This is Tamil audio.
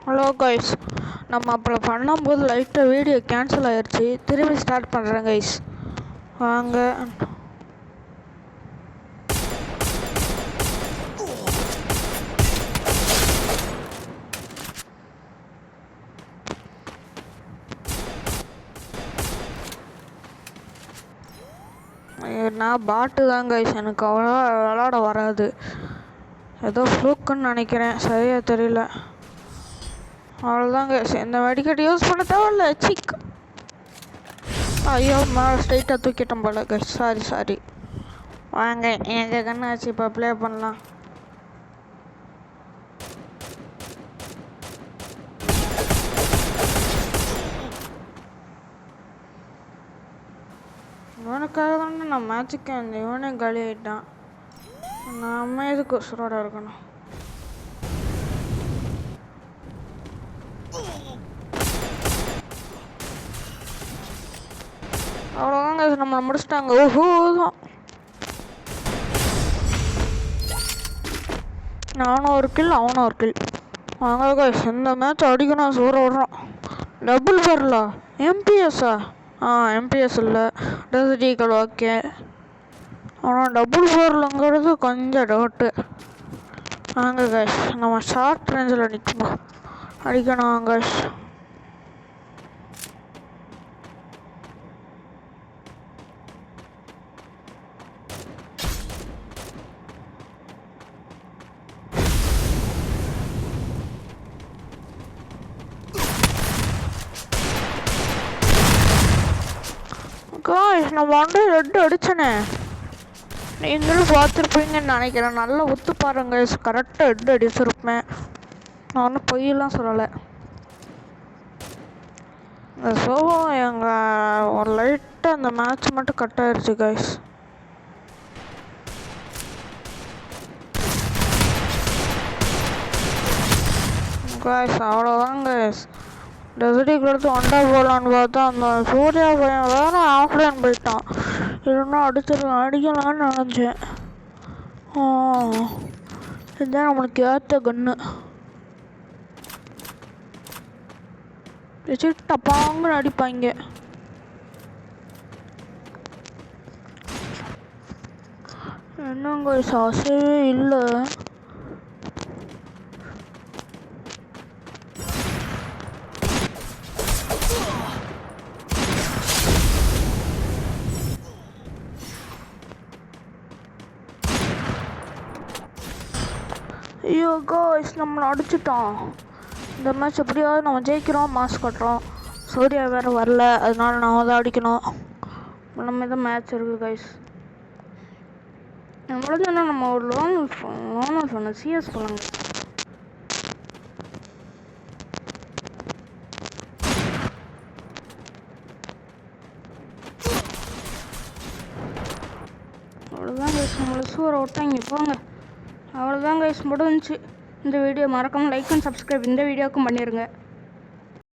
ஹலோ கைஸ், நம்ம அப்புறம் பண்ணும்போது லைட்டாக வீடியோ கேன்சல் ஆகிடுச்சு. திரும்பி ஸ்டார்ட் பண்ணுறேன் கைஸ், வாங்க. நான் பாட்டு தான் கைஸ், எனக்கு அவ்வளோ விளாட வராது. ஏதோ ஃப்ளூக்குன்னு நினைக்கிறேன், சரியாக தெரியல. அவ்வளோதான் கைஸ், இந்த வெடிக்கட்டு யூஸ் பண்ண தேவையில்ல. சிக், ஐயோ மேலே ஸ்ட்ரைட்டாக தூக்கிட்டோம் போல கைஸ். சாரி. வாங்க, எங்கள் கண்ணாச்சு இப்போ ப்ளே பண்ணலாம். இவனுக்காக தானே நான் மேட்சுக்கு அந்த இவனே காலி ஆகிட்டான். நாம எதுக்கு உசுரோட இருக்கணும்? அவ்வளோதாங்க, நம்மளை முடிச்சிட்டாங்க. ஓஹோ தான், நானும் ஒரு கில் அவனும் ஒரு கில். வாங்க கைஸ், இந்த மேட்ச் அடிக்கணும். சூற விட்றோம். டபுள் வரலா? எம்பிஎஸ்ஸா? எம்பிஎஸ் இல்லை, டெசிடிக்கல். ஓகே, ஆனால் டபுள் ஃபோர்லுங்கிறது கொஞ்சம் டவுட்டு. வாங்க கைஸ், நம்ம ஷார்ட் ரேஞ்சில் அடிக்கணும் கைஸ். நான் வந்து ரெட்டு அடிச்சனே, நீங்களும் பார்த்துருப்பீங்கன்னு நினைக்கிறேன். நல்லா ஒத்து பாருங்க, கரெக்டாக ரெட்டு அடிச்சிருப்பேன். நான் ஒன்றும் பொய்யெல்லாம் சொல்லலை. இந்த சோகம் எங்கள் ஒரு லைட்டாக அந்த மேட்ச் மட்டும் கட் ஆயிடுச்சு கைஸ். அவ்வளோதான் கைஸ். டெசிடிக்கு எடுத்து ஒண்டா போகலான்னு பார்த்தா அந்த சூர்யா பையன் வேறு ஆஃப்லைன் போயிட்டான். இல்லைன்னா அடிக்கலான்னு நினச்சேன். இதுதான் நம்மளுக்கு ஏற்ற கன்று. டப்பாங்கன்னு அடிப்பாங்க. என்னங்க சாசவே இல்லை. ஐயோ கைஸ், நம்மளை அடிச்சிட்டோம். இந்த மேட்ச் எப்படியாவது நம்ம ஜெயிக்கிறோம், மாஸ் கட்டுறோம். சூர்யா வேறு வரல, அதனால நான் தான் அடிக்கணும். நம்ம தான் மேட்ச் இருக்குது கைஸ். நம்மளுக்கு என்ன, நம்ம ஒரு லோன் சொன்னோம், சிஎஸ் போலாங்க. அவ்வளோதான் கைஸ், நம்மளை சூற விட்டாங்க. போங்க, அவ்வளோதான் கைஸ், முடிஞ்சிச்சு இந்த வீடியோ. மறக்காமல் லைக் அண்ட் சப்ஸ்கிரைப் இந்த வீடியோவுக்கும் பண்ணிடுங்க.